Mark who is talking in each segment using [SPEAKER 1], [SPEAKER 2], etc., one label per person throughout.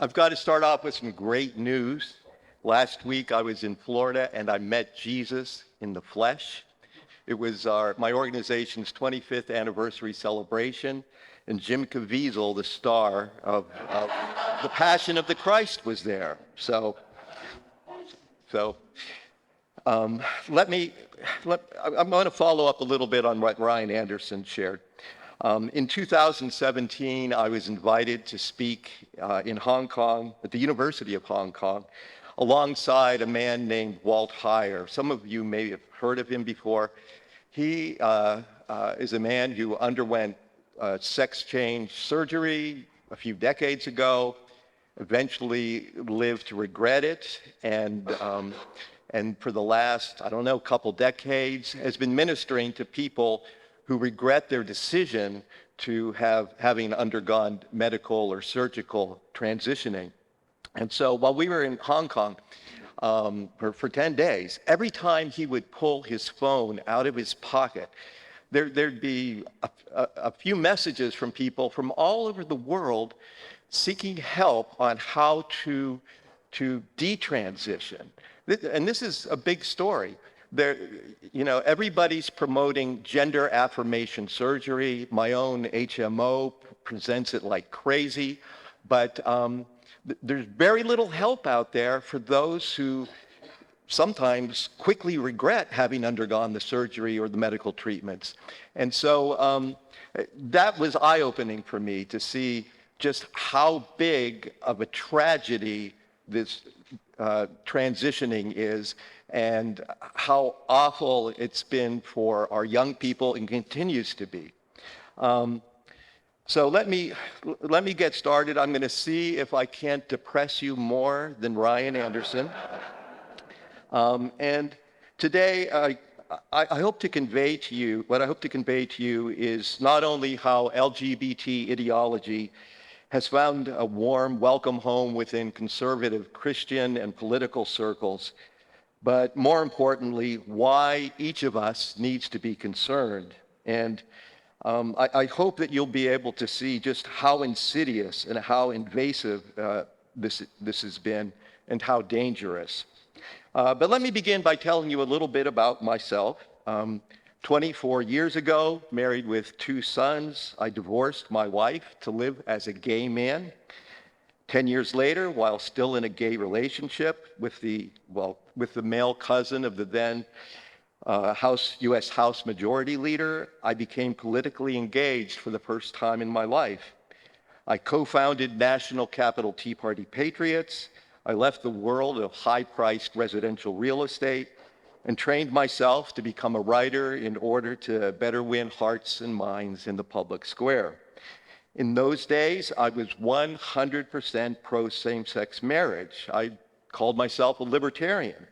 [SPEAKER 1] I've got to start off with some great news. Last week I was in Florida and I met Jesus in the flesh. It was my organization's 25th anniversary celebration, and Jim Caviezel, the star of The Passion of the Christ, was there. So I'm going to follow up a little bit on what Ryan Anderson shared. In 2017, I was invited to speak in Hong Kong, at the University of Hong Kong, alongside a man named Walt Heyer. Some of you may have heard of him before. He is a man who underwent sex change surgery a few decades ago, eventually lived to regret it, and for the last, couple decades, has been ministering to people who regret their decision to having undergone medical or surgical transitioning. And so while we were in Hong Kong for 10 days, every time he would pull his phone out of his pocket, there'd be a few messages from people from all over the world seeking help on how to detransition. And this is a big story. Everybody's promoting gender affirmation surgery. My own HMO presents it like crazy, but there's very little help out there for those who sometimes quickly regret having undergone the surgery or the medical treatments. And so that was eye-opening for me to see just how big of a tragedy this transitioning is, and how awful it's been for our young people and continues to be. So let me get started. I'm going to see if I can't depress you more than Ryan Anderson. And today, I hope to convey to you, what I hope to convey to you is not only how LGBT ideology has found a warm welcome home within conservative Christian and political circles, but more importantly, why each of us needs to be concerned. And I hope that you'll be able to see just how insidious and how invasive this has been and how dangerous. But let me begin by telling you a little bit about myself. 24 years ago, married with 2 sons, I divorced my wife to live as a gay man. 10 years later, while still in a gay relationship with the male cousin of the then U.S. House Majority Leader, I became politically engaged for the first time in my life. I co-founded National Capital Tea Party Patriots. I left the world of high-priced residential real estate and trained myself to become a writer in order to better win hearts and minds in the public square. In those days, I was 100% pro same-sex marriage. I called myself a libertarian.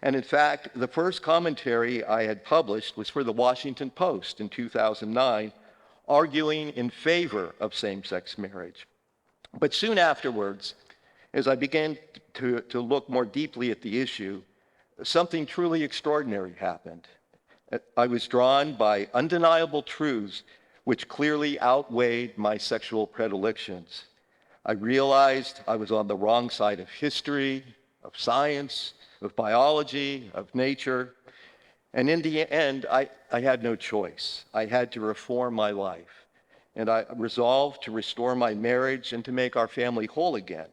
[SPEAKER 1] And in fact, the first commentary I had published was for the Washington Post in 2009, arguing in favor of same-sex marriage. But soon afterwards, as I began to look more deeply at the issue, something truly extraordinary happened. I was drawn by undeniable truths which clearly outweighed my sexual predilections. I realized I was on the wrong side of history, of science, of biology, of nature, and in the end, I had no choice. I had to reform my life, and I resolved to restore my marriage and to make our family whole again.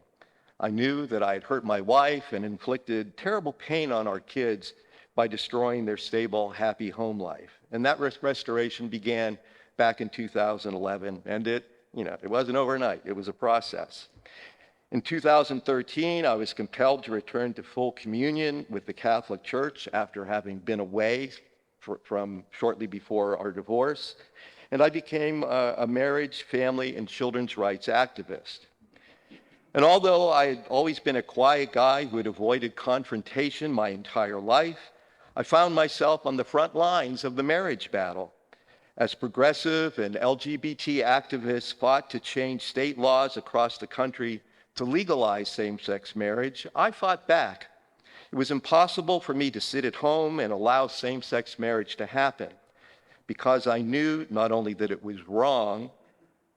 [SPEAKER 1] I knew that I had hurt my wife and inflicted terrible pain on our kids by destroying their stable, happy home life. And that restoration began back in 2011, and it wasn't overnight. It was a process. In 2013, I was compelled to return to full communion with the Catholic Church after having been away from shortly before our divorce, and I became a marriage, family, and children's rights activist. And although I had always been a quiet guy who had avoided confrontation my entire life, I found myself on the front lines of the marriage battle. As progressive and LGBT activists fought to change state laws across the country to legalize same-sex marriage, I fought back. It was impossible for me to sit at home and allow same-sex marriage to happen, because I knew not only that it was wrong,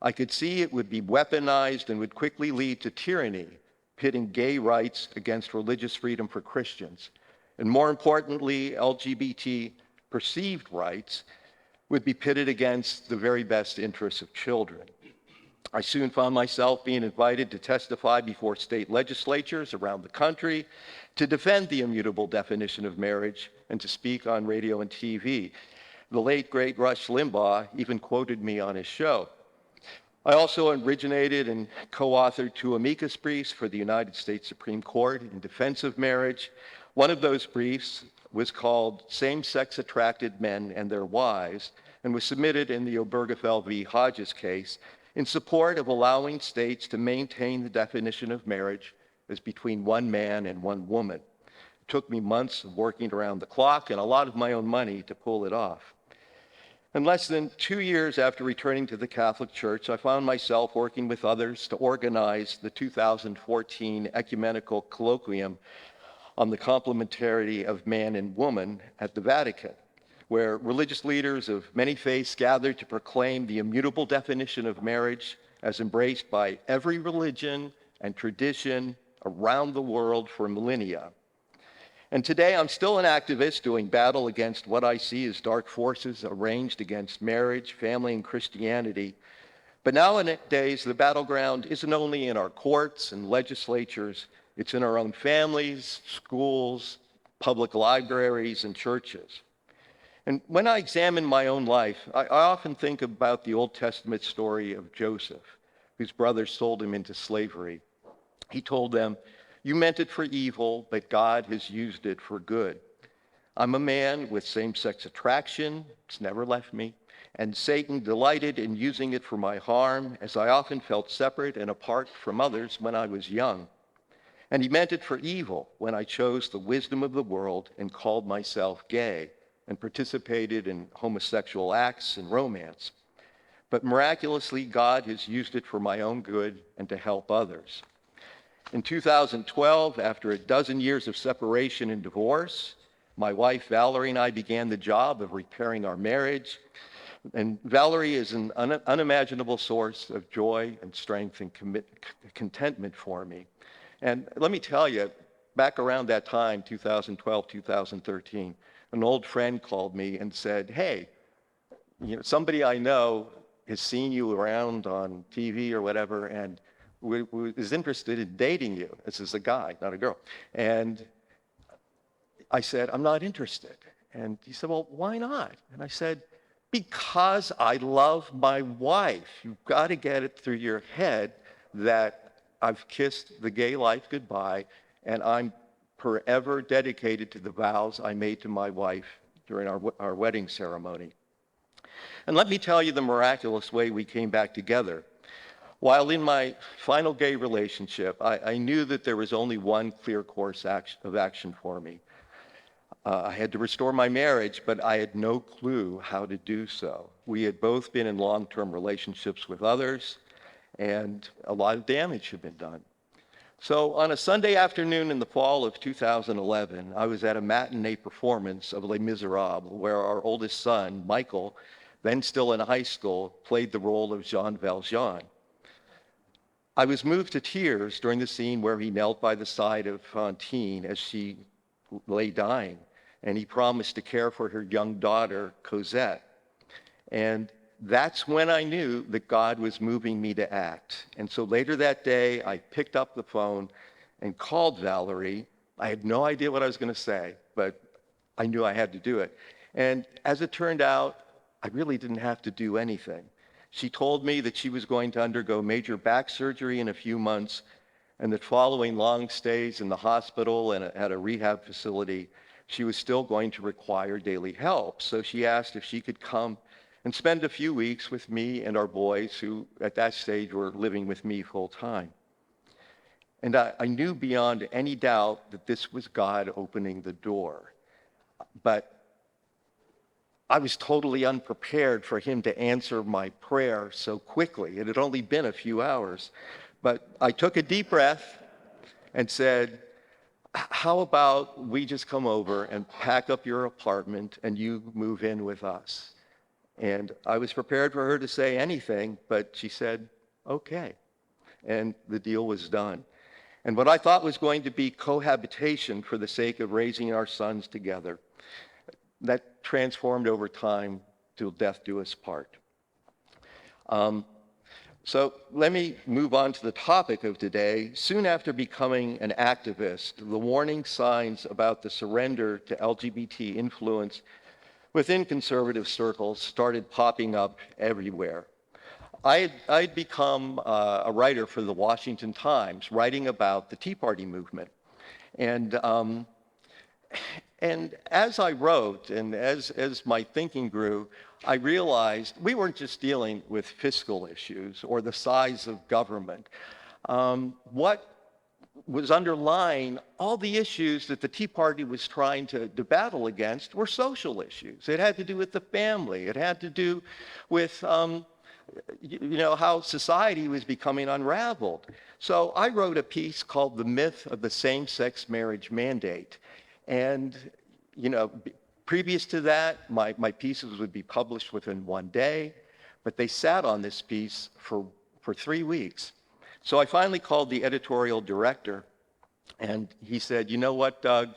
[SPEAKER 1] I could see it would be weaponized and would quickly lead to tyranny pitting gay rights against religious freedom for Christians. And more importantly, LGBT perceived rights would be pitted against the very best interests of children. I soon found myself being invited to testify before state legislatures around the country to defend the immutable definition of marriage and to speak on radio and TV. The late, great Rush Limbaugh even quoted me on his show. I also originated and co-authored 2 amicus briefs for the United States Supreme Court in defense of marriage. One of those briefs was called Same-Sex Attracted Men and Their Wives and was submitted in the Obergefell v. Hodges case in support of allowing states to maintain the definition of marriage as between one man and one woman. It took me months of working around the clock and a lot of my own money to pull it off. And less than 2 years after returning to the Catholic Church, I found myself working with others to organize the 2014 Ecumenical Colloquium on the complementarity of man and woman at the Vatican, where religious leaders of many faiths gathered to proclaim the immutable definition of marriage as embraced by every religion and tradition around the world for millennia. And today I'm still an activist doing battle against what I see as dark forces arranged against marriage, family, and Christianity. But nowadays, the battleground isn't only in our courts and legislatures, it's in our own families, schools, public libraries, and churches. And when I examine my own life, I often think about the Old Testament story of Joseph, whose brothers sold him into slavery. He told them, "You meant it for evil, but God has used it for good. I'm a man with same-sex attraction, it's never left me, and Satan delighted in using it for my harm, as I often felt separate and apart from others when I was young. And he meant it for evil when I chose the wisdom of the world and called myself gay and participated in homosexual acts and romance. But miraculously, God has used it for my own good and to help others." In 2012, after a dozen years of separation and divorce, my wife Valerie and I began the job of repairing our marriage. And Valerie is an unimaginable source of joy and strength and contentment for me. And let me tell you, back around that time, 2012, 2013, an old friend called me and said, "Hey, somebody I know has seen you around on TV or whatever, and is interested in dating you." This is a guy, not a girl. And I said, "I'm not interested." And he said, "Well, why not?" And I said, "Because I love my wife. You've got to get it through your head that I've kissed the gay life goodbye, and I'm forever dedicated to the vows I made to my wife during our wedding ceremony." And let me tell you the miraculous way we came back together. While in my final gay relationship, I knew that there was only one clear course of action for me. I had to restore my marriage, but I had no clue how to do so. We had both been in long-term relationships with others, and a lot of damage had been done. So on a Sunday afternoon in the fall of 2011, I was at a matinee performance of Les Miserables, where our oldest son, Michael, then still in high school, played the role of Jean Valjean. I was moved to tears during the scene where he knelt by the side of Fantine as she lay dying, and he promised to care for her young daughter, Cosette. And that's when I knew that God was moving me to act. And so later that day, I picked up the phone and called Valerie. I had no idea what I was going to say, but I knew I had to do it. And as it turned out, I really didn't have to do anything. She told me that she was going to undergo major back surgery in a few months, and that following long stays in the hospital and at a rehab facility, she was still going to require daily help. So she asked if she could come and spend a few weeks with me and our boys, who at that stage were living with me full time. And I knew beyond any doubt that this was God opening the door. But I was totally unprepared for him to answer my prayer so quickly. It had only been a few hours. But I took a deep breath and said, "How about we just come over and pack up your apartment and you move in with us?" And I was prepared for her to say anything, but she said, "Okay." And the deal was done. And what I thought was going to be cohabitation for the sake of raising our sons together, that transformed over time till death do us part. So let me move on to the topic of today. Soon after becoming an activist, the warning signs about the surrender to LGBT influence within conservative circles started popping up everywhere. I'd become a writer for the Washington Times, writing about the Tea Party movement. And as I wrote and as my thinking grew, I realized we weren't just dealing with fiscal issues or the size of government. What was underlying all the issues that the Tea Party was trying to battle against were social issues. It had to do with the family. It had to do with how society was becoming unraveled. So I wrote a piece called "The Myth of the Same-Sex Marriage Mandate." And, previous to that, my pieces would be published within one day, but they sat on this piece for 3 weeks. So I finally called the editorial director, and he said, "You know what, Doug?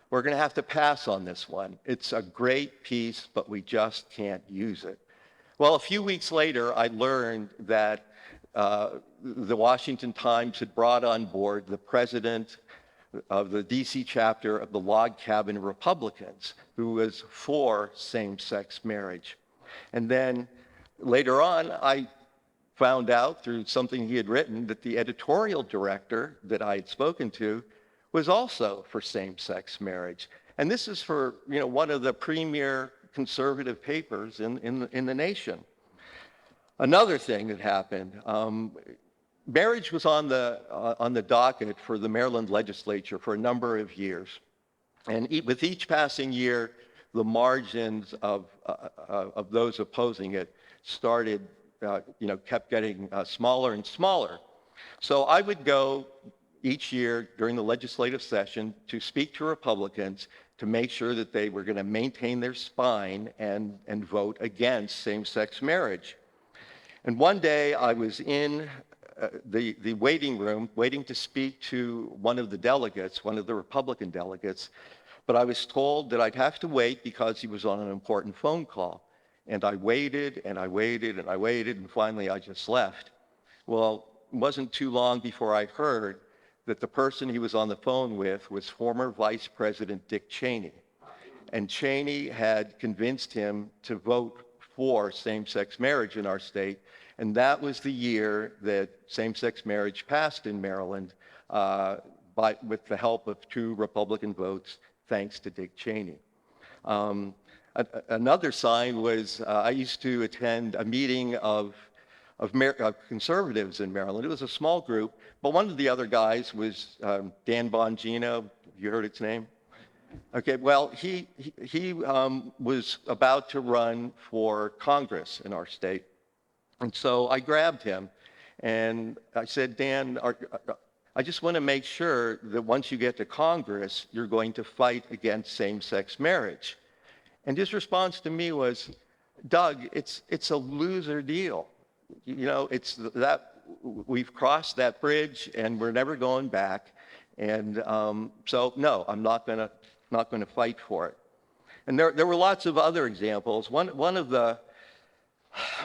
[SPEAKER 1] We're going to have to pass on this one. It's a great piece, but we just can't use it." Well, a few weeks later, I learned that the Washington Times had brought on board the president of the DC chapter of the Log Cabin Republicans, who was for same-sex marriage. And then later on, I found out through something he had written that the editorial director that I had spoken to was also for same-sex marriage. And this is for one of the premier conservative papers in the nation. Another thing that happened, marriage was on the docket for the Maryland legislature for a number of years. And with each passing year, the margins of those opposing it started, kept getting smaller and smaller. So I would go each year during the legislative session to speak to Republicans to make sure that they were going to maintain their spine and vote against same-sex marriage. And one day I was in the waiting room waiting to speak to one of the delegates, one of the Republican delegates, but I was told that I'd have to wait because he was on an important phone call. And I waited and I waited and I waited, and finally I just left. Well, it wasn't too long before I heard that the person he was on the phone with was former Vice President Dick Cheney. And Cheney had convinced him to vote for same-sex marriage in our state. And that was the year that same-sex marriage passed in Maryland with the help of 2 Republican votes, thanks to Dick Cheney. Another sign was I used to attend a meeting of conservatives in Maryland. It was a small group, but one of the other guys was Dan Bongino. You heard its name? Okay, well, he was about to run for Congress in our state. And so I grabbed him and I said, "Dan, I just want to make sure that once you get to Congress, you're going to fight against same-sex marriage." And his response to me was, "Doug, it's a loser deal. It's that we've crossed that bridge and we're never going back. And so no, I'm not going to fight for it." And there were lots of other examples. One of the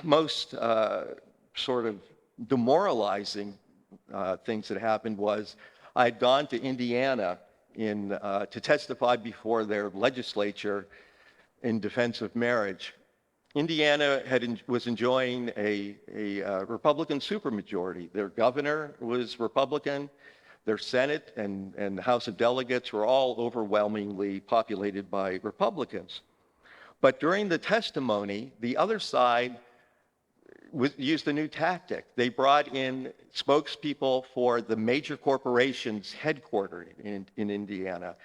[SPEAKER 1] most sort of demoralizing things that happened was I had gone to Indiana to testify before their legislature in defense of marriage. Indiana was enjoying a Republican supermajority. Their governor was Republican. Their Senate and House of Delegates were all overwhelmingly populated by Republicans. But during the testimony, the other side used a new tactic. They brought in spokespeople for the major corporations headquartered in Indiana.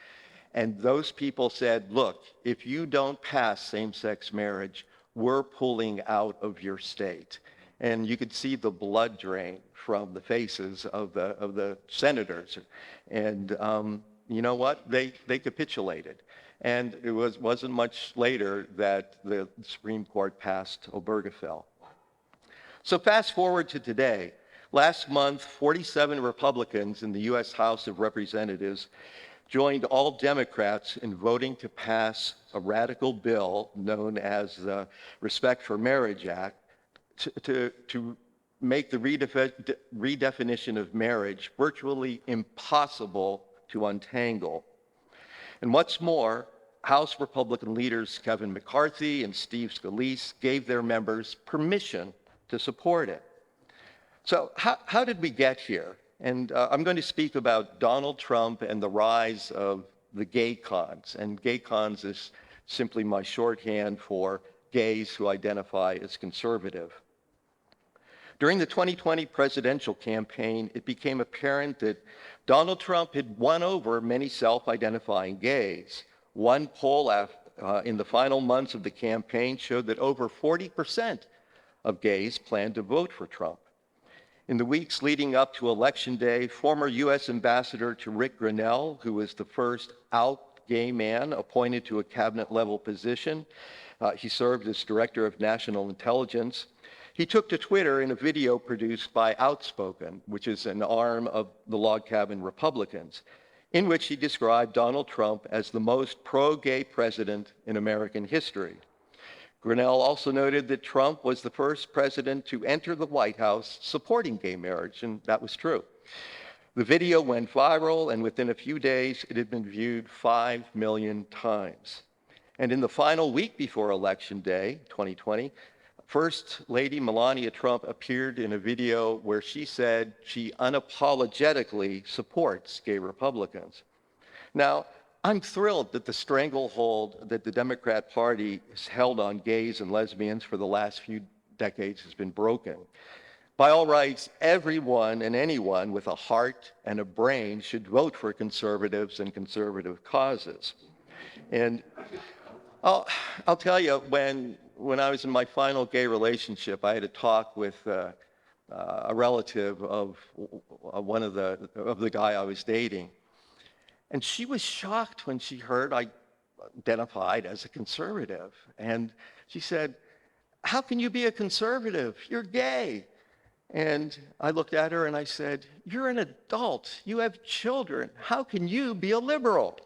[SPEAKER 1] And those people said, "Look, if you don't pass same-sex marriage, we're pulling out of your state." And you could see the blood drain from the faces of the senators. And you know what? They capitulated. And it wasn't much later that the Supreme Court passed Obergefell. So fast forward to today. Last month, 47 Republicans in the U.S. House of Representatives joined all Democrats in voting to pass a radical bill known as the Respect for Marriage Act to make the redefinition of marriage virtually impossible to untangle. And what's more, House Republican leaders Kevin McCarthy and Steve Scalise gave their members permission to support it. So how did we get here? And I'm going to speak about Donald Trump and the rise of the gay cons. And gay cons is simply my shorthand for gays who identify as conservative. During the 2020 presidential campaign, it became apparent that Donald Trump had won over many self-identifying gays. One poll in the final months of the campaign showed that over 40% of gays planned to vote for Trump. In the weeks leading up to Election Day, former U.S. Ambassador to Rick Grenell, who was the first out gay man appointed to a cabinet-level position, he served as Director of National Intelligence, he took to Twitter in a video produced by Outspoken, which is an arm of the Log Cabin Republicans, in which he described Donald Trump as the most pro-gay president in American history. Grenell also noted that Trump was the first president to enter the White House supporting gay marriage, and that was true. The video went viral, and within a few days, it had been viewed 5 million times. And in the final week before Election Day, 2020, First Lady Melania Trump appeared in a video where she said she unapologetically supports gay Republicans. Now, I'm thrilled that the stranglehold that the Democrat Party has held on gays and lesbians for the last few decades has been broken. By all rights, everyone and anyone with a heart and a brain should vote for conservatives and conservative causes. And I'll tell you, when I was in my final gay relationship, I had a talk with a relative of the guy I was dating. And she was shocked when she heard I identified as a conservative. And she said, "How can you be a conservative? You're gay." And I looked at her and I said, "You're an adult. You have children. How can you be a liberal?"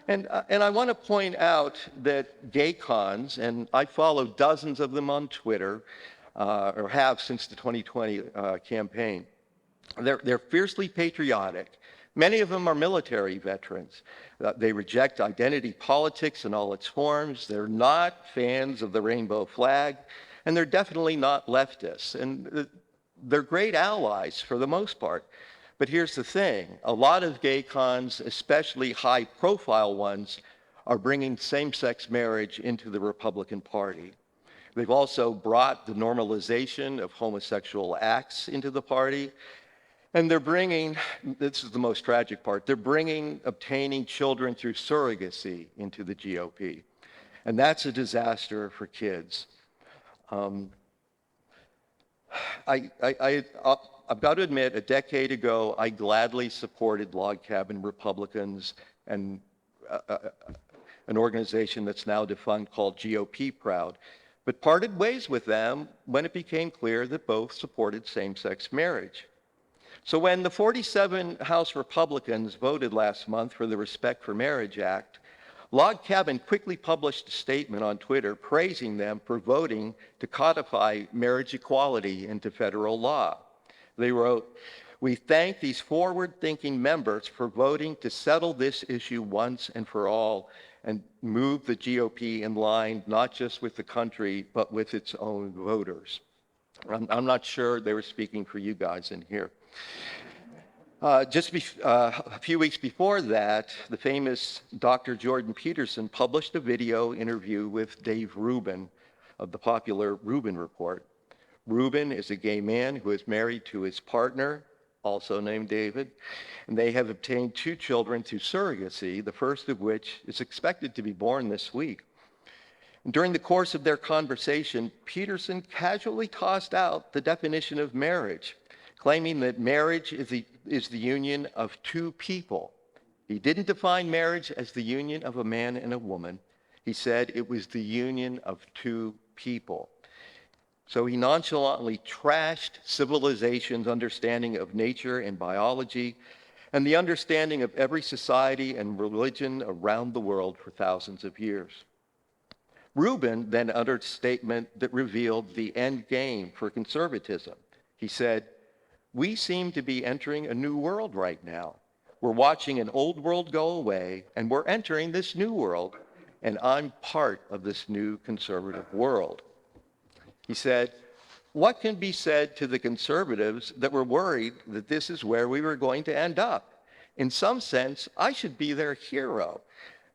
[SPEAKER 1] And I want to point out that gay cons, and I follow dozens of them on Twitter, or have since the 2020 campaign, they're fiercely patriotic. Many of them are military veterans. They reject identity politics in all its forms. They're not fans of the rainbow flag, and they're definitely not leftists. And they're great allies for the most part. But here's the thing. A lot of gay cons, especially high-profile ones, are bringing same-sex marriage into the Republican Party. They've also brought the normalization of homosexual acts into the party. And they're bringing, this is the most tragic part, they're bringing obtaining children through surrogacy into the GOP. And that's a disaster for kids. I've got to admit, a decade ago, I gladly supported Log Cabin Republicans and an organization that's now defunct called GOP Proud, but parted ways with them when it became clear that both supported same-sex marriage. So when the 47 House Republicans voted last month for the Respect for Marriage Act, Log Cabin quickly published a statement on Twitter praising them for voting to codify marriage equality into federal law. They wrote, "We thank these forward-thinking members for voting to settle this issue once and for all and move the GOP in line not just with the country, but with its own voters." I'm not sure they were speaking for you guys in here. A few weeks before that, the famous Dr. Jordan Peterson published a video interview with Dave Rubin of the popular Rubin Report. Rubin is a gay man who is married to his partner, also named David, and they have obtained 2 children through surrogacy, the first of which is expected to be born this week. And during the course of their conversation, Peterson casually tossed out the definition of marriage, claiming that marriage is the union of 2 people. He didn't define marriage as the union of a man and a woman. He said it was the union of 2 people. So he nonchalantly trashed civilization's understanding of nature and biology and the understanding of every society and religion around the world for thousands of years. Rubin then uttered a statement that revealed the end game for conservatism. He said, "We seem to be entering a new world right now. We're watching an old world go away, and we're entering this new world, and I'm part of this new conservative world." He said, "What can be said to the conservatives that were worried that this is where we were going to end up? In some sense, I should be their hero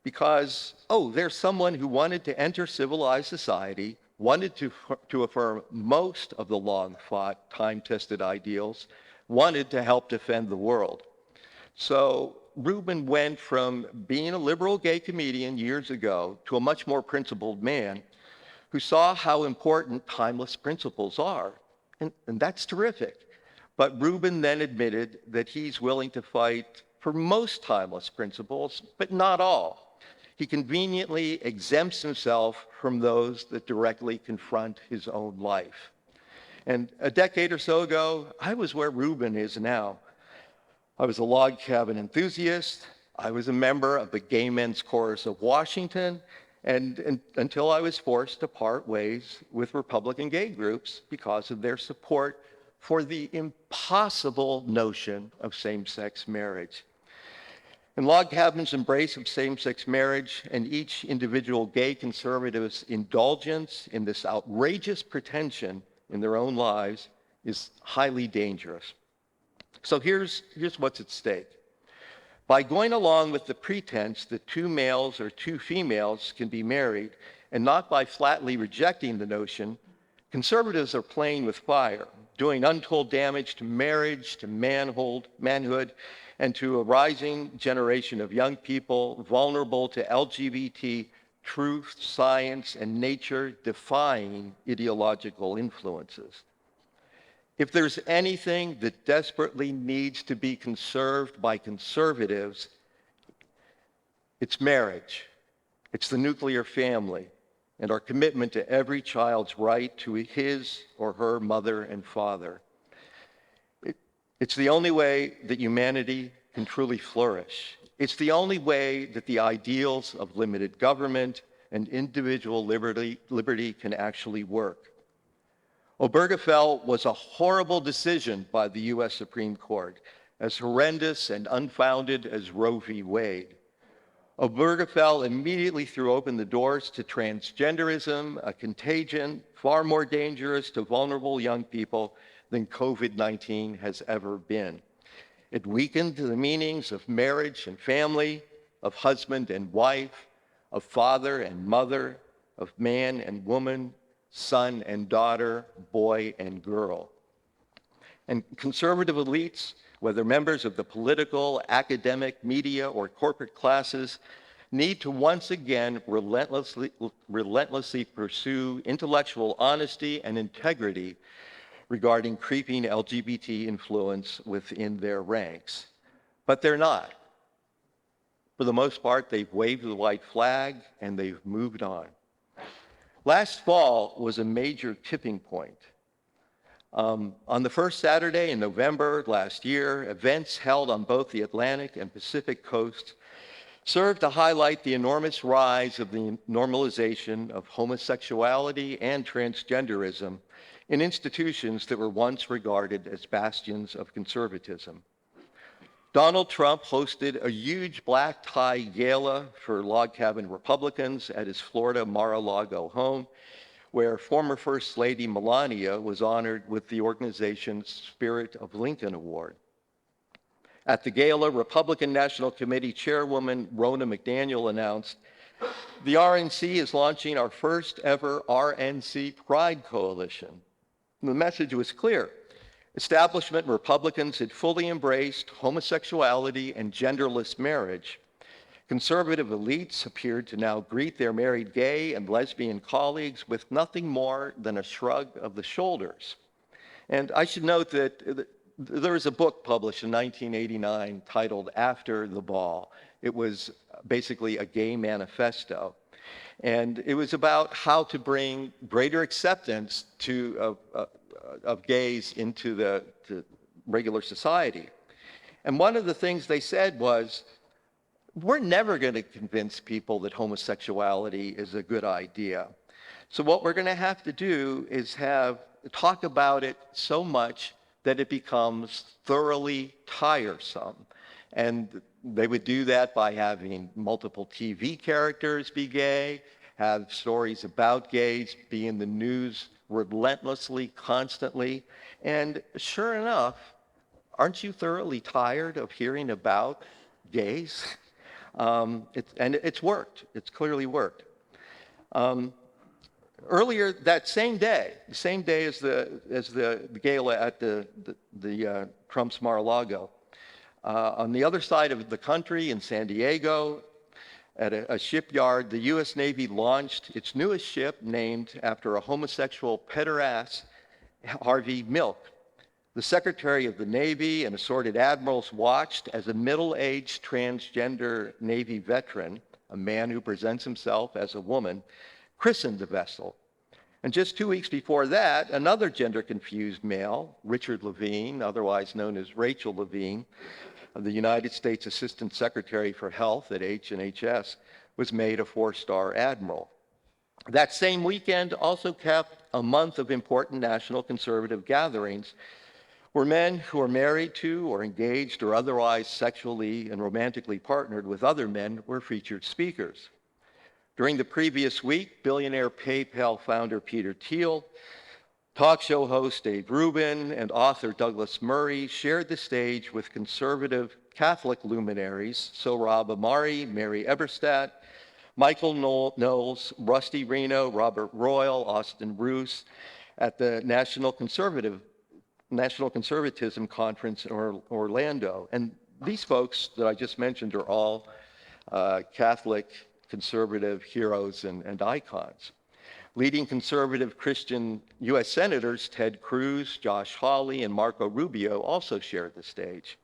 [SPEAKER 1] because, there's someone who wanted to enter civilized society, wanted to affirm most of the long-fought, time-tested ideals, wanted to help defend the world." So Rubin went from being a liberal gay comedian years ago to a much more principled man who saw how important timeless principles are. And that's terrific. But Rubin then admitted that he's willing to fight for most timeless principles, but not all. He conveniently exempts himself from those that directly confront his own life. And a decade or so ago, I was where Rubin is now. I was a log cabin enthusiast. I was a member of the Gay Men's Chorus of Washington, and until I was forced to part ways with Republican gay groups because of their support for the impossible notion of same-sex marriage. And log cabin's embrace of same-sex marriage and each individual gay conservative's indulgence in this outrageous pretension in their own lives is highly dangerous. So here's what's at stake. By going along with the pretense that two males or two females can be married, and not by flatly rejecting the notion, conservatives are playing with fire, doing untold damage to marriage, to manhood, and to a rising generation of young people vulnerable to LGBT, truth, science, and nature-defying ideological influences. If there's anything that desperately needs to be conserved by conservatives, it's marriage, it's the nuclear family, and our commitment to every child's right to his or her mother and father. It's the only way that humanity can truly flourish. It's the only way that the ideals of limited government and individual liberty can actually work. Obergefell was a horrible decision by the U.S. Supreme Court, as horrendous and unfounded as Roe v. Wade. Obergefell immediately threw open the doors to transgenderism, a contagion far more dangerous to vulnerable young people than COVID-19 has ever been. It weakened the meanings of marriage and family, of husband and wife, of father and mother, of man and woman, son and daughter, boy and girl. And conservative elites, whether members of the political, academic, media, or corporate classes, need to once again relentlessly pursue intellectual honesty and integrity regarding creeping LGBT influence within their ranks. But they're not. For the most part, they've waved the white flag and they've moved on. Last fall was a major tipping point. On the first Saturday in November last year, events held on both the Atlantic and Pacific coasts served to highlight the enormous rise of the normalization of homosexuality and transgenderism in institutions that were once regarded as bastions of conservatism. Donald Trump hosted a huge black tie gala for log cabin Republicans at his Florida Mar-a-Lago home, where former First Lady Melania was honored with the organization's Spirit of Lincoln Award. At the gala, Republican National Committee Chairwoman Ronna McDaniel announced, "The RNC is launching our first ever RNC Pride Coalition." And the message was clear. Establishment Republicans had fully embraced homosexuality and genderless marriage. Conservative elites appeared to now greet their married gay and lesbian colleagues with nothing more than a shrug of the shoulders. And I should note that there was a book published in 1989 titled After the Ball. It was basically a gay manifesto. And it was about how to bring greater acceptance of gays into to regular society. And one of the things they said was, we're never going to convince people that homosexuality is a good idea. So what we're going to have to do is talk about it so much that it becomes thoroughly tiresome. And they would do that by having multiple TV characters be gay, have stories about gays be in the news relentlessly, constantly. And sure enough, aren't you thoroughly tired of hearing about gays? It's worked. It's clearly worked. Earlier that same day, the same day as the gala at the Trump's Mar-a-Lago, on the other side of the country in San Diego, at a shipyard, the U.S. Navy launched its newest ship named after a homosexual pederast, Harvey Milk. The Secretary of the Navy and assorted admirals watched as a middle-aged transgender Navy veteran, a man who presents himself as a woman, christened the vessel. And just 2 weeks before that, another gender-confused male, Richard Levine, otherwise known as Rachel Levine, the United States Assistant Secretary for Health at H&HS, was made a 4-star admiral. That same weekend also kept a month of important national conservative gatherings where men who are married to or engaged or otherwise sexually and romantically partnered with other men were featured speakers. During the previous week, billionaire PayPal founder Peter Thiel, talk show host Dave Rubin, and author Douglas Murray shared the stage with conservative Catholic luminaries Sohrab Ahmari, Mary Eberstadt, Michael Knowles, Rusty Reno, Robert Royal, Austin Roos at the National Conservatism Conference in Orlando. And these folks that I just mentioned are all Catholic conservative heroes and icons. Leading conservative Christian U.S. Senators Ted Cruz, Josh Hawley, and Marco Rubio also shared the stage.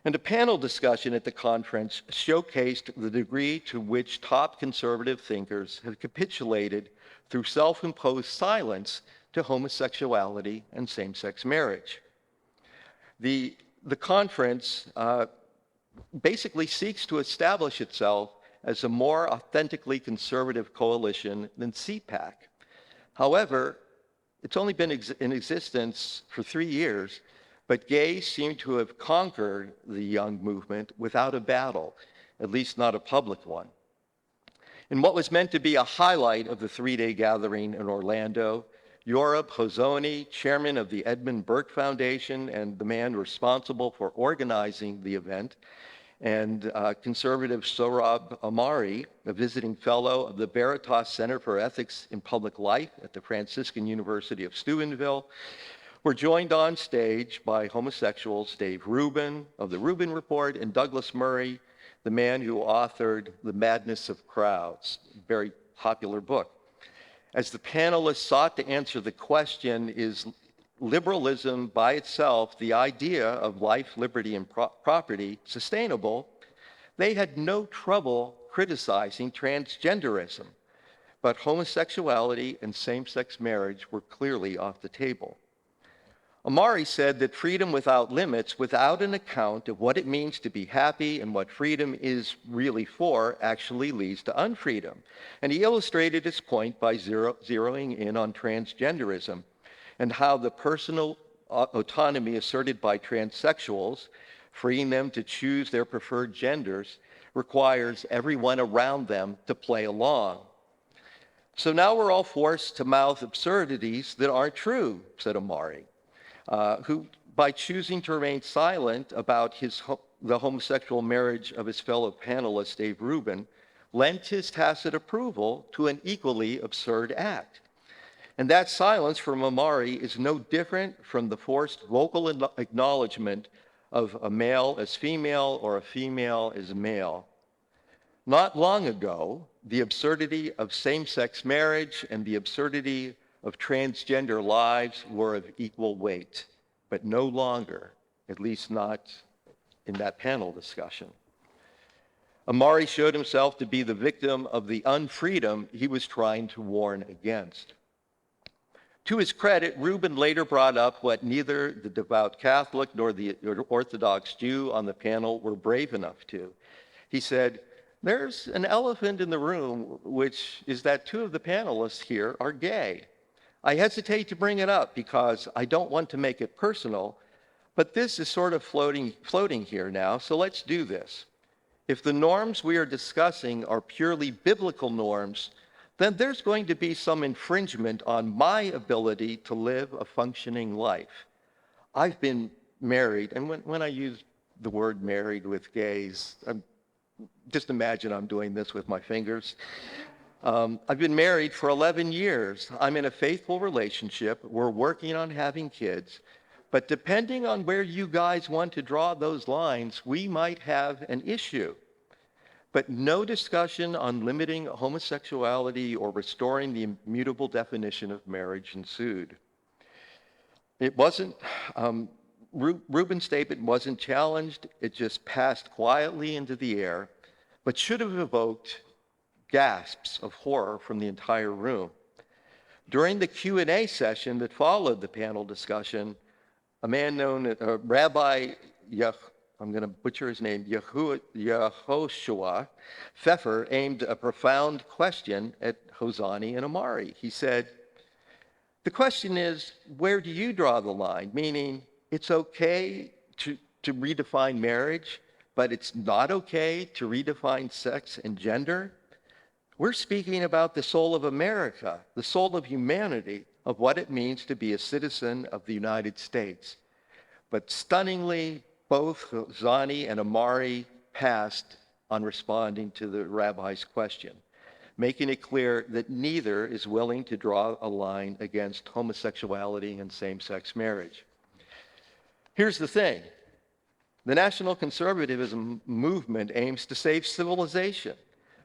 [SPEAKER 1] And a panel discussion at the conference showcased the degree to which top conservative thinkers have capitulated through self-imposed silence to homosexuality and same-sex marriage. The conference basically seeks to establish itself as a more authentically conservative coalition than CPAC. However, it's only been in existence for 3 years, but gays seem to have conquered the young movement without a battle, at least not a public one. In what was meant to be a highlight of the 3-day gathering in Orlando, Yoram Hazony, chairman of the Edmund Burke Foundation and the man responsible for organizing the event, and conservative Sohrab Ahmari, a visiting fellow of the Veritas Center for Ethics in Public Life at the Franciscan University of Steubenville, were joined on stage by homosexuals Dave Rubin of the Rubin Report and Douglas Murray, the man who authored The Madness of Crowds, a very popular book. As the panelists sought to answer the question, is liberalism by itself, the idea of life, liberty, and property, sustainable, they had no trouble criticizing transgenderism, but homosexuality and same-sex marriage were clearly off the table. Ahmari said that freedom without limits, without an account of what it means to be happy and what freedom is really for, actually leads to unfreedom. And he illustrated his point by zeroing in on transgenderism and how the personal autonomy asserted by transsexuals, freeing them to choose their preferred genders, requires everyone around them to play along. So now we're all forced to mouth absurdities that aren't true, said Ahmari, who, by choosing to remain silent about the homosexual marriage of his fellow panelist, Dave Rubin, lent his tacit approval to an equally absurd act. And that silence from Ahmari is no different from the forced vocal acknowledgement of a male as female or a female as male. Not long ago, the absurdity of same-sex marriage and the absurdity of transgender lives were of equal weight, but no longer, at least not in that panel discussion. Amari showed himself to be the victim of the unfreedom he was trying to warn against. To his credit, Reuben later brought up what neither the devout Catholic nor the Orthodox Jew on the panel were brave enough to. He said, "There's an elephant in the room, which is that two of the panelists here are gay. I hesitate to bring it up because I don't want to make it personal, but this is sort of floating here now, so let's do this. If the norms we are discussing are purely biblical norms, then there's going to be some infringement on my ability to live a functioning life. I've been married," and when I use the word married with gays, just imagine I'm doing this with my fingers. I've been married for 11 years. I'm in a faithful relationship. We're working on having kids. But depending on where you guys want to draw those lines, we might have an issue. But no discussion on limiting homosexuality or restoring the immutable definition of marriage ensued. It wasn't, Reuben's statement wasn't challenged. It just passed quietly into the air, but should have evoked gasps of horror from the entire room. During the Q&A session that followed the panel discussion, a man known as Rabbi, I'm going to butcher his name, Yehoshua Pfeffer, aimed a profound question at Hosani and Amari. He said, "The question is, where do you draw the line? Meaning, it's okay to redefine marriage, but it's not okay to redefine sex and gender? We're speaking about the soul of America, the soul of humanity, of what it means to be a citizen of the United States." But stunningly, both Hosani and Amari passed on responding to the rabbi's question, making it clear that neither is willing to draw a line against homosexuality and same-sex marriage. Here's the thing. The national conservatism movement aims to save civilization,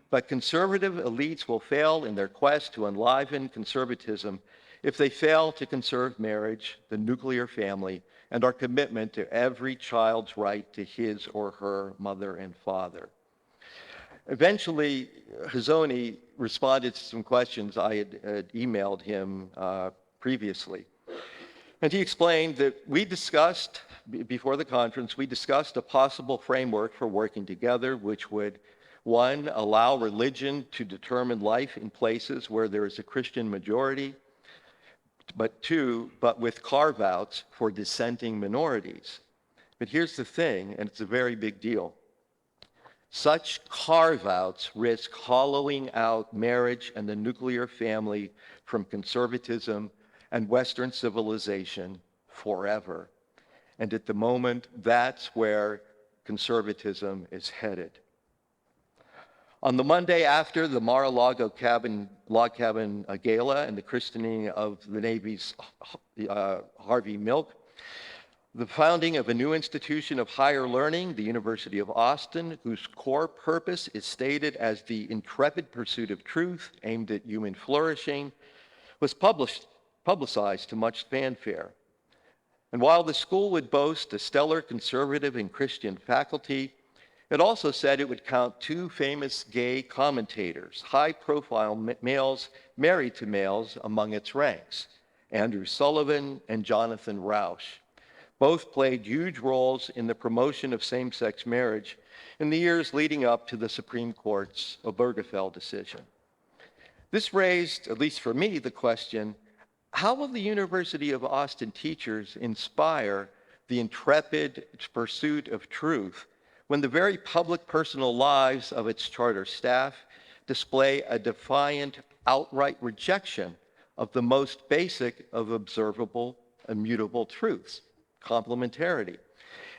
[SPEAKER 1] but conservative elites will fail in their quest to enliven conservatism if they fail to conserve marriage, the nuclear family, and our commitment to every child's right to his or her mother and father. Eventually, Hosani responded to some questions I had emailed him previously. And he explained that before the conference, we discussed a possible framework for working together, which would, one, allow religion to determine life in places where there is a Christian majority, but with carve-outs for dissenting minorities. But here's the thing, and it's a very big deal. Such carve-outs risk hollowing out marriage and the nuclear family from conservatism and Western civilization forever. And at the moment, that's where conservatism is headed. On the Monday after the Mar-a-Lago log cabin gala and the christening of the Navy's Harvey Milk, the founding of a new institution of higher learning, the University of Austin, whose core purpose is stated as the intrepid pursuit of truth aimed at human flourishing, was publicized to much fanfare. And while the school would boast a stellar conservative and Christian faculty, it also said it would count two famous gay commentators, high-profile males married to males among its ranks, Andrew Sullivan and Jonathan Rauch. Both played huge roles in the promotion of same-sex marriage in the years leading up to the Supreme Court's Obergefell decision. This raised, at least for me, the question, how will the University of Austin teachers inspire the intrepid pursuit of truth when the very public personal lives of its charter staff display a defiant, outright rejection of the most basic of observable, immutable truths, complementarity?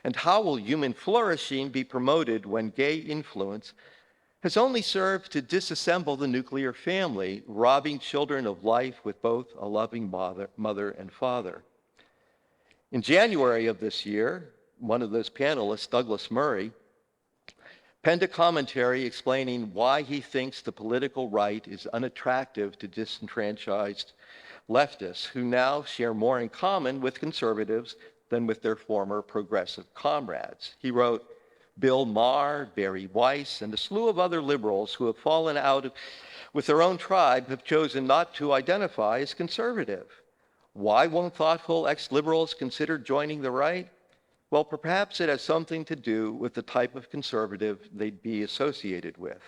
[SPEAKER 1] And how will human flourishing be promoted when gay influence has only served to disassemble the nuclear family, robbing children of life with both a loving mother and father? In January of this year, one of those panelists, Douglas Murray, penned a commentary explaining why he thinks the political right is unattractive to disenfranchised leftists who now share more in common with conservatives than with their former progressive comrades. He wrote, Bill Maher, Barry Weiss, and a slew of other liberals who have fallen out with their own tribe have chosen not to identify as conservative. Why won't thoughtful ex-liberals consider joining the right? Well, perhaps it has something to do with the type of conservative they'd be associated with.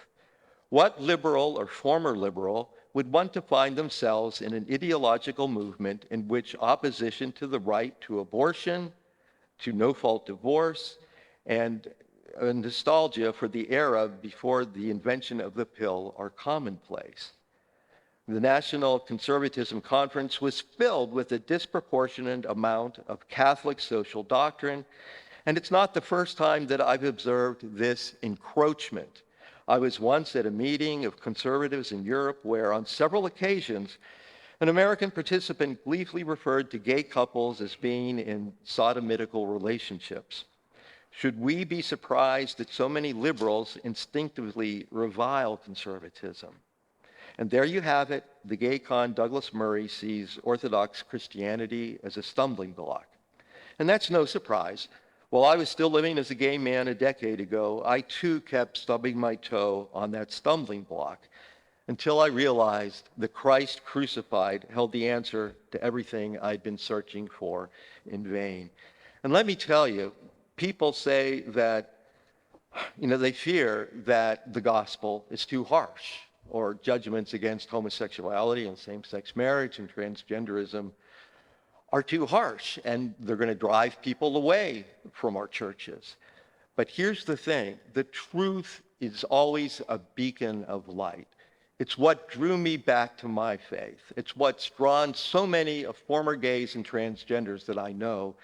[SPEAKER 1] What liberal or former liberal would want to find themselves in an ideological movement in which opposition to the right to abortion, to no-fault divorce, and a nostalgia for the era before the invention of the pill are commonplace? The National Conservatism Conference was filled with a disproportionate amount of Catholic social doctrine, and it's not the first time that I've observed this encroachment. I was once at a meeting of conservatives in Europe where, on several occasions, an American participant gleefully referred to gay couples as being in sodomitical relationships. Should we be surprised that so many liberals instinctively revile conservatism? And there you have it. The gay con Douglas Murray sees Orthodox Christianity as a stumbling block. And that's no surprise. While I was still living as a gay man a decade ago, I too kept stubbing my toe on that stumbling block until I realized that Christ crucified held the answer to everything I'd been searching for in vain. And let me tell you, people say that, they fear that the gospel is too harsh, or judgments against homosexuality and same-sex marriage and transgenderism are too harsh, and they're going to drive people away from our churches. But here's the thing, the truth is always a beacon of light. It's what drew me back to my faith. It's what's drawn so many of former gays and transgenders that I know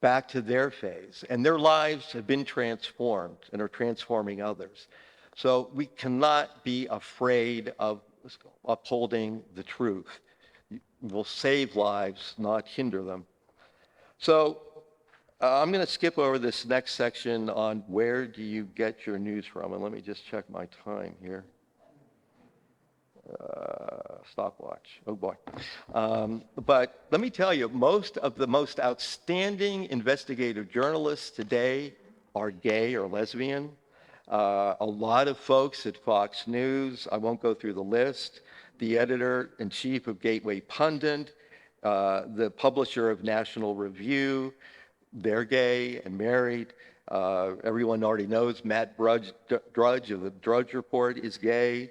[SPEAKER 1] back to their faith. And their lives have been transformed and are transforming others. So we cannot be afraid of upholding the truth. We'll save lives, not hinder them. So I'm going to skip over this next section on where do you get your news from. And let me just check my time here. Stopwatch. Oh boy. But let me tell you, most of the most outstanding investigative journalists today are gay or lesbian. A lot of folks at Fox News, I won't go through the list, the editor-in-chief of Gateway Pundit, the publisher of National Review, they're gay and married. Everyone already knows Matt Drudge of the Drudge Report is gay.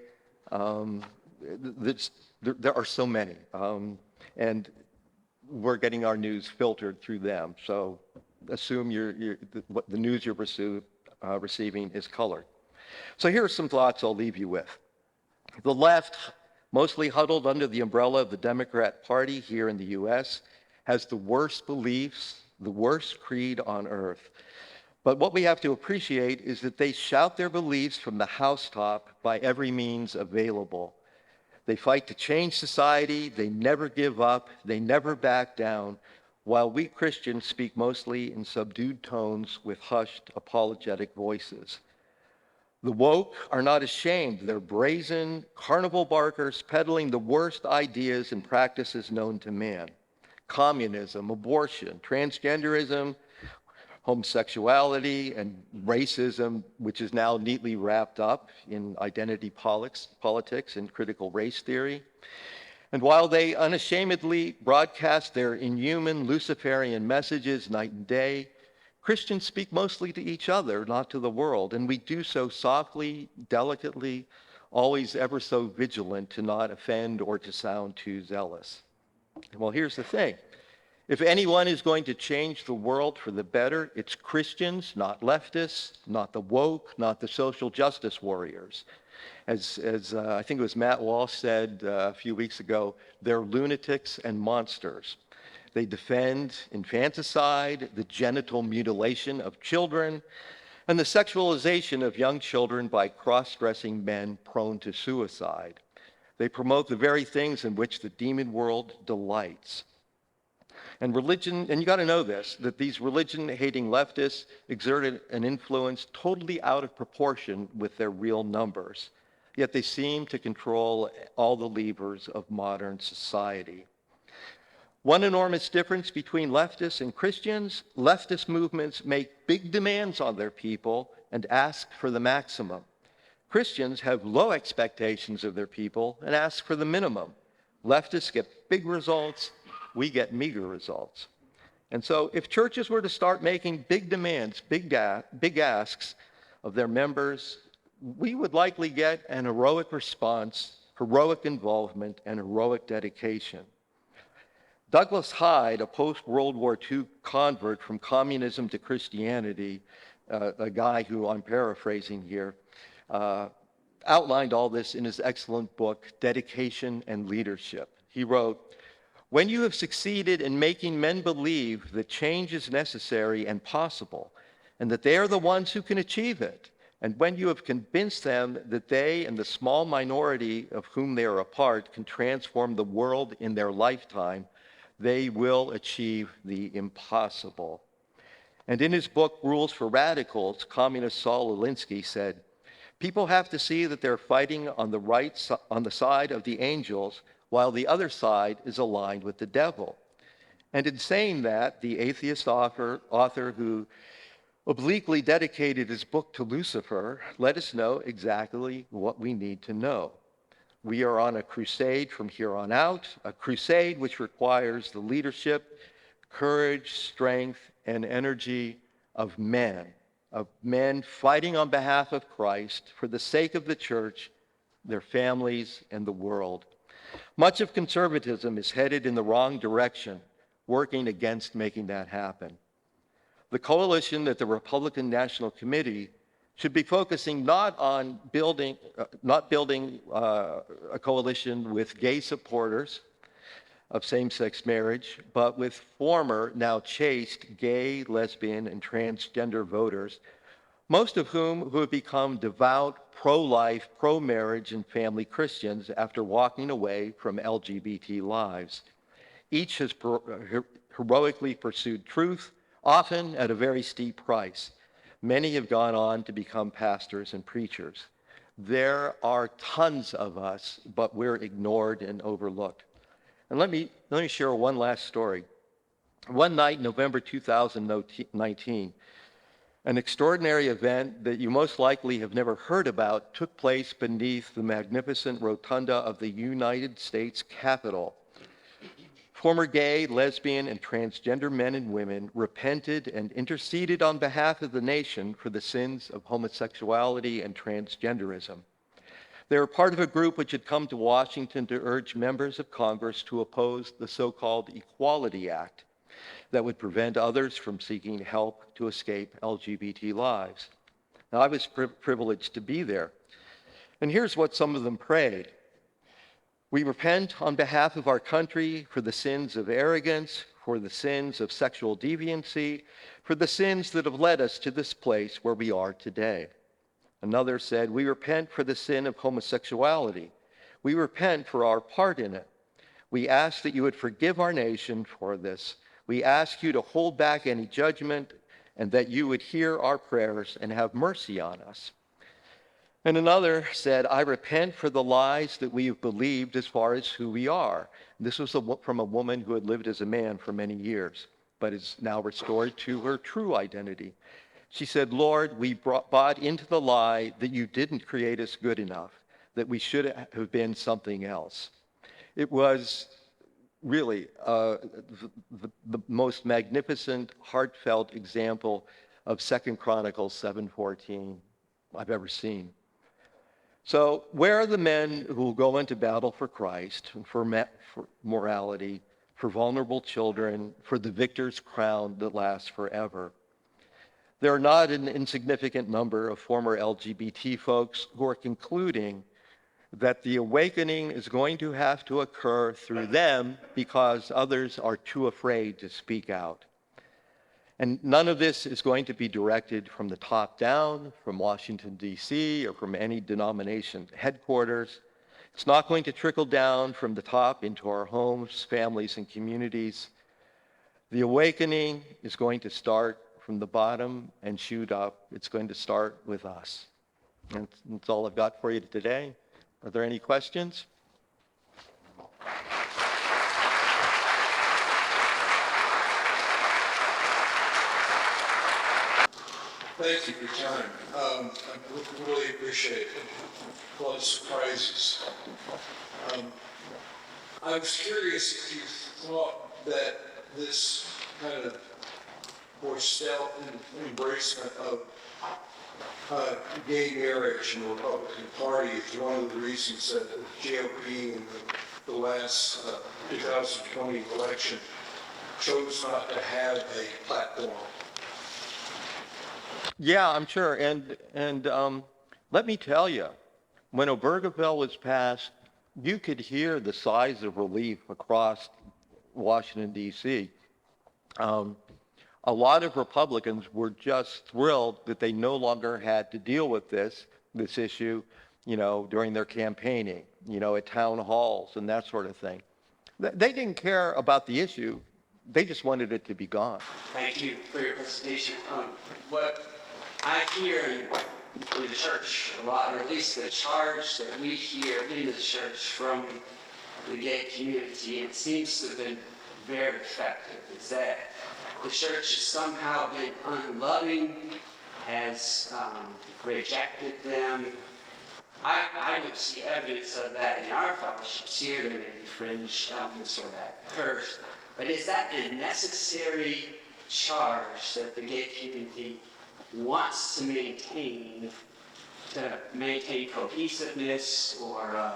[SPEAKER 1] There are so many, and we're getting our news filtered through them. So assume the news you're receiving is colored. So here are some thoughts I'll leave you with. The left, mostly huddled under the umbrella of the Democrat Party here in the US, has the worst beliefs, the worst creed on earth. But what we have to appreciate is that they shout their beliefs from the housetop by every means available. They fight to change society, they never give up, they never back down, while we Christians speak mostly in subdued tones with hushed, apologetic voices. The woke are not ashamed. They're brazen carnival barkers peddling the worst ideas and practices known to man. Communism, abortion, transgenderism, homosexuality, and racism, which is now neatly wrapped up in identity politics and critical race theory. And while they unashamedly broadcast their inhuman Luciferian messages night and day, Christians speak mostly to each other, not to the world, and we do so softly, delicately, always ever so vigilant to not offend or to sound too zealous. Well, here's the thing. If anyone is going to change the world for the better, it's Christians, not leftists, not the woke, not the social justice warriors. As I think it was Matt Walsh said a few weeks ago, they're lunatics and monsters. They defend infanticide, the genital mutilation of children, and the sexualization of young children by cross-dressing men prone to suicide. They promote the very things in which the demon world delights. And religion, and you got to know this, that these religion-hating leftists exerted an influence totally out of proportion with their real numbers. Yet they seem to control all the levers of modern society. One enormous difference between leftists and Christians: leftist movements make big demands on their people and ask for the maximum. Christians have low expectations of their people and ask for the minimum. Leftists get big results, we get meager results. And so if churches were to start making big demands, big asks of their members, we would likely get an heroic response, heroic involvement, and heroic dedication. Douglas Hyde, a post-World War II convert from communism to Christianity, a guy who I'm paraphrasing here, outlined all this in his excellent book, Dedication and Leadership. He wrote, "When you have succeeded in making men believe that change is necessary and possible, and that they are the ones who can achieve it, and when you have convinced them that they and the small minority of whom they are a part can transform the world in their lifetime, they will achieve the impossible." And in his book, Rules for Radicals, communist Saul Alinsky said, "People have to see that they're fighting on the side of the angels, while the other side is aligned with the devil." And in saying that, the atheist author who obliquely dedicated his book to Lucifer let us know exactly what we need to know. We are on a crusade from here on out, a crusade which requires the leadership, courage, strength, and energy of men fighting on behalf of Christ for the sake of the church, their families, and the world. Much of conservatism is headed in the wrong direction, working against making that happen. The coalition that the Republican National Committee should be focusing not building a coalition with gay supporters of same-sex marriage, but with former, now chaste, gay, lesbian, and transgender voters, most of whom have become devout, pro-life, pro-marriage, and family Christians after walking away from LGBT lives. Each has heroically pursued truth, often at a very steep price. Many have gone on to become pastors and preachers. There are tons of us, but we're ignored and overlooked. And let me share one last story. One night, November 2019, an extraordinary event that you most likely have never heard about took place beneath the magnificent rotunda of the United States Capitol. Former gay, lesbian, and transgender men and women repented and interceded on behalf of the nation for the sins of homosexuality and transgenderism. They were part of a group which had come to Washington to urge members of Congress to oppose the so-called Equality Act that would prevent others from seeking help to escape LGBT lives. Now, I was privileged to be there. And here's what some of them prayed. "We repent on behalf of our country for the sins of arrogance, for the sins of sexual deviancy, for the sins that have led us to this place where we are today." Another said, "We repent for the sin of homosexuality. We repent for our part in it. We ask that you would forgive our nation for this. We ask you to hold back any judgment and that you would hear our prayers and have mercy on us." And another said, "I repent for the lies that we have believed as far as who we are." This was from a woman who had lived as a man for many years, but is now restored to her true identity. She said, "Lord, we bought into the lie that you didn't create us good enough, that we should have been something else." It was really the most magnificent, heartfelt example of 2 Chronicles 7:14 I've ever seen. So where are the men who will go into battle for Christ, for morality, for vulnerable children, for the victor's crown that lasts forever? There are not an insignificant number of former LGBT folks who are concluding that the awakening is going to have to occur through them because others are too afraid to speak out. And none of this is going to be directed from the top down, from Washington, D.C., or from any denomination headquarters. It's not going to trickle down from the top into our homes, families, and communities. The awakening is going to start from the bottom and shoot up. It's going to start with us. And that's all I've got for you today. Are there any questions?
[SPEAKER 2] Thank you for your time. I really appreciate it. A lot of surprises. Um, I was curious if you thought that this kind of more stealth embracement of gay marriage in the Republican Party is one of the reasons that the GOP in the last 2020 election chose not to have a platform.
[SPEAKER 1] Yeah, I'm sure. And let me tell you, when Obergefell was passed, you could hear the sighs of relief across Washington, D.C. A lot of Republicans were just thrilled that they no longer had to deal with this issue, during their campaigning, at town halls and that sort of thing. They didn't care about the issue. They just wanted it to be gone.
[SPEAKER 3] Thank you for your presentation. What I hear in the church a lot, or at least the charge that we hear in the church from the gay community, it seems to have been very effective, is that the church has somehow been unloving, has rejected them. I don't see evidence of that in our fellowships here. There may be fringe elements or that occurs. But is that a necessary charge that the gay community wants to maintain cohesiveness or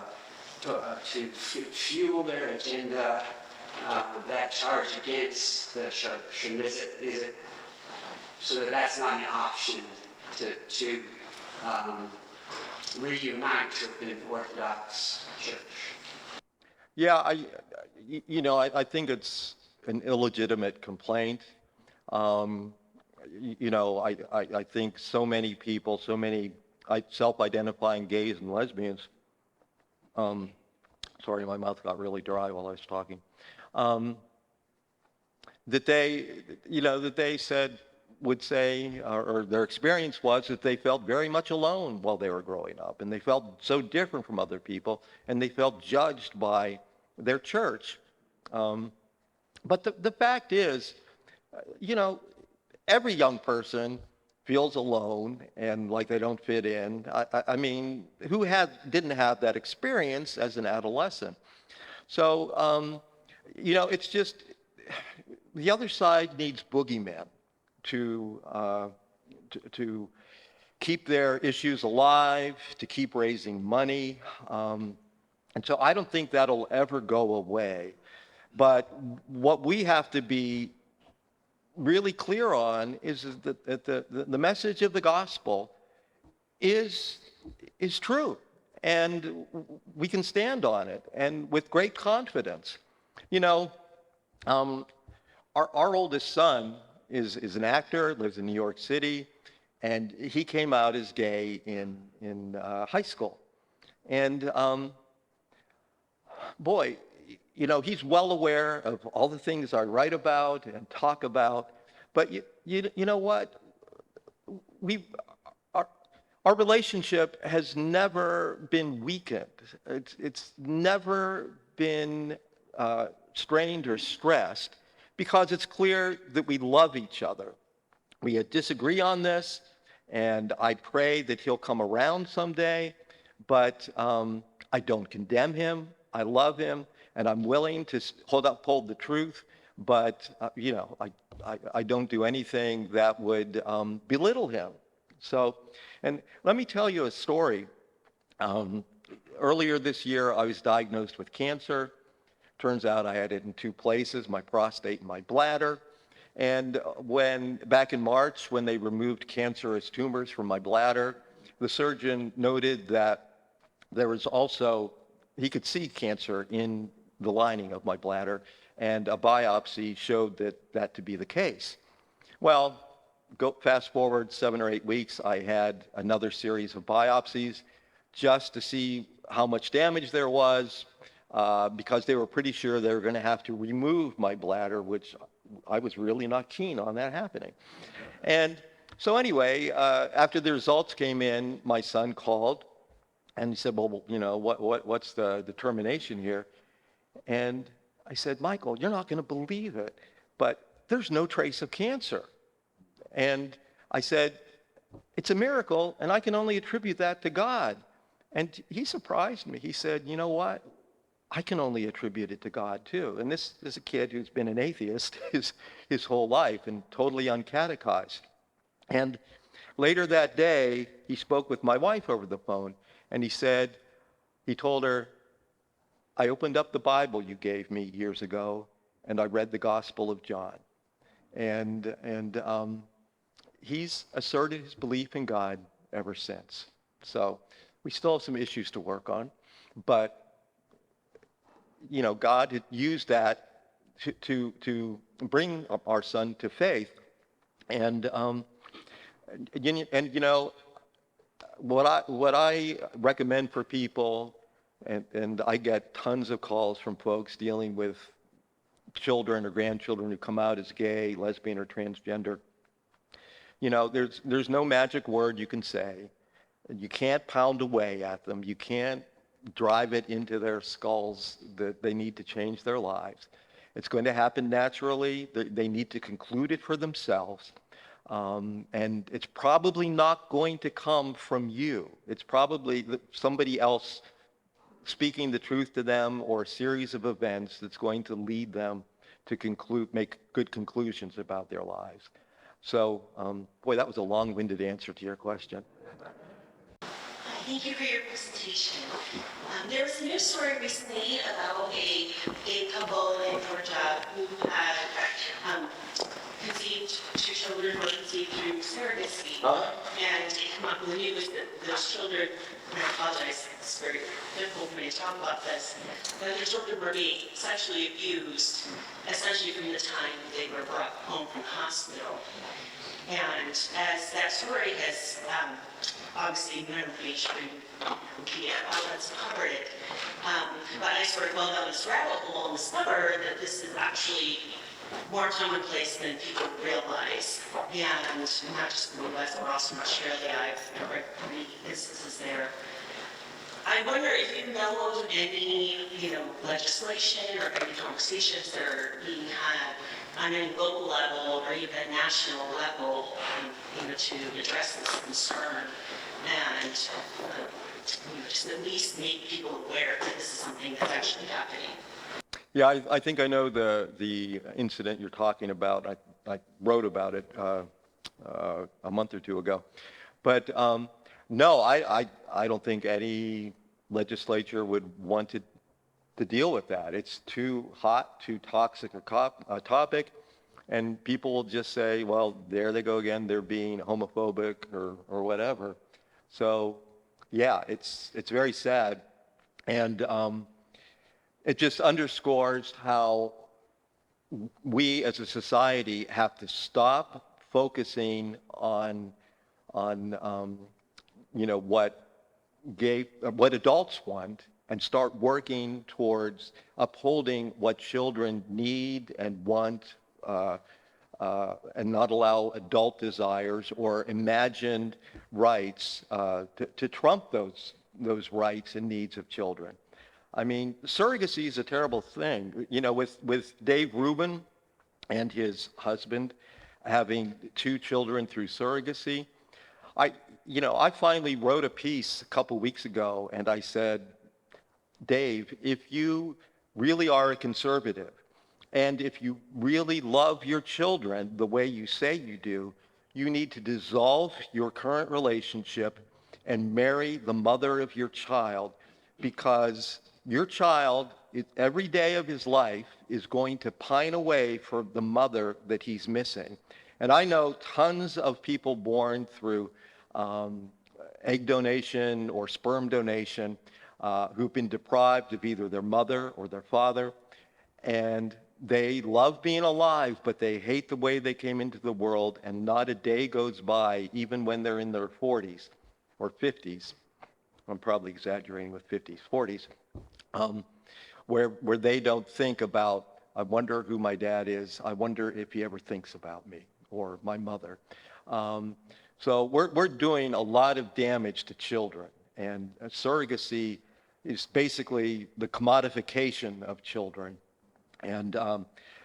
[SPEAKER 3] to fuel their agenda, that charge against the church? And is it so that that's not an option to reunite with the Orthodox Church?
[SPEAKER 1] Yeah, I think it's an illegitimate complaint. I think so many people, so many self-identifying gays and lesbians, sorry, my mouth got really dry while I was talking, that they would say, or their experience was that they felt very much alone while they were growing up, and they felt so different from other people, and they felt judged by their church. But the fact is, every young person feels alone and like they don't fit in. I mean, who didn't have that experience as an adolescent? So, it's just, the other side needs boogeymen to keep their issues alive, to keep raising money. And so I don't think that'll ever go away. But what we have to be really clear on is that the message of the gospel is true. And we can stand on it, and with great confidence. Our oldest son is an actor, lives in New York City, and he came out as gay in high school. And boy, he's well aware of all the things I write about and talk about. But you know what? Our relationship has never been weakened. It's never been strained or stressed, because it's clear that we love each other. We disagree on this, and I pray that he'll come around someday, but I don't condemn him. I love him, and I'm willing to hold the truth, but I don't do anything that would belittle him. So, and let me tell you a story. Earlier this year, I was diagnosed with cancer. Turns out I had it in two places, my prostate and my bladder. And back in March, when they removed cancerous tumors from my bladder, the surgeon noted that there was also, he could see cancer in the lining of my bladder, and a biopsy showed that to be the case. Well, fast forward 7 or 8 weeks, I had another series of biopsies just to see how much damage there was, because they were pretty sure they were going to have to remove my bladder, which I was really not keen on that happening. And so anyway, after the results came in, my son called, and he said, well, what's the determination here? And I said, Michael, you're not going to believe it, but there's no trace of cancer. And I said, it's a miracle, and I can only attribute that to God. And he surprised me. He said, you know what? I can only attribute it to God too. And this is a kid who's been an atheist his whole life and totally uncatechized. And later that day, he spoke with my wife over the phone, and he told her, I opened up the Bible you gave me years ago, and I read the Gospel of John. And he's asserted his belief in God ever since. So we still have some issues to work on, but God had used that to bring our son to faith. And what I recommend for people, and I get tons of calls from folks dealing with children or grandchildren who come out as gay, lesbian, or transgender. There's no magic word you can say. You can't pound away at them. You can't drive it into their skulls that they need to change their lives. It's going to happen naturally. They need to conclude it for themselves. And it's probably not going to come from you. It's probably somebody else speaking the truth to them, or a series of events that's going to lead them to make good conclusions about their lives. So, boy, that was a long-winded answer to your question.
[SPEAKER 4] Thank you for your presentation. There was a news story recently about a gay couple in Georgia who had conceived two children, were conceived through surrogacy. And it came up in the news that those children, and I apologize, it's very difficult for me to talk about this, that their children were being sexually abused, essentially from the time they were brought home from the hospital. And as that story has obviously no information from media outlets covered it, but I sort of well down this rabbit hole and discovered that this is actually more commonplace than people realize. And not just in the US, but also in Australia. I've read 3 instances there. I wonder if you know of any, legislation or any conversations that are being had on any local level or even national level, to address this concern and just at least make people aware that this is something that's actually happening.
[SPEAKER 1] Yeah, I think I know the incident you're talking about. I wrote about it a month or two ago. But no, I don't think any legislature would want to deal with that. It's too hot, too toxic a topic, and people will just say, well, there they go again, they're being homophobic or whatever. So, yeah, it's very sad. And it just underscores how we as a society have to stop focusing on what adults want and start working towards upholding what children need and want, and not allow adult desires or imagined rights to trump those rights and needs of children. I mean, surrogacy is a terrible thing. With Dave Rubin and his husband having 2 children through surrogacy, I finally wrote a piece a couple weeks ago, and I said, Dave, if you really are a conservative, and if you really love your children the way you say you do, you need to dissolve your current relationship and marry the mother of your child, because your child, every day of his life, is going to pine away for the mother that he's missing. And I know tons of people born through egg donation or sperm donation who've been deprived of either their mother or their father, and they love being alive, but they hate the way they came into the world, and not a day goes by, even when they're in their 40s or 50s, I'm probably exaggerating with 50s, 40s, where they don't think about, I wonder who my dad is, I wonder if he ever thinks about me, or my mother. So we're doing a lot of damage to children, and surrogacy is basically the commodification of children. And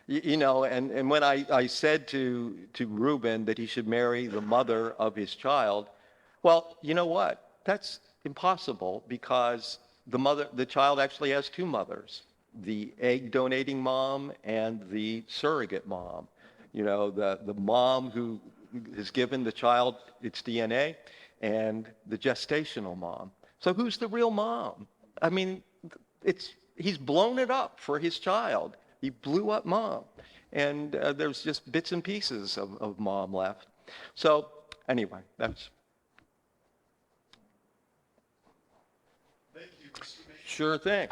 [SPEAKER 1] You know, and when I said to Reuben that he should marry the mother of his child, well, you know what? That's impossible because the child actually has two mothers, the egg donating mom and the surrogate mom. You know, the mom who has given the child its DNA and the gestational mom. So who's the real mom? I mean, he's blown it up for his child. He blew up mom. And there's just bits and pieces of mom left. So anyway, that's.
[SPEAKER 2] Thank you, Mr. Mayor.
[SPEAKER 1] Sure thing.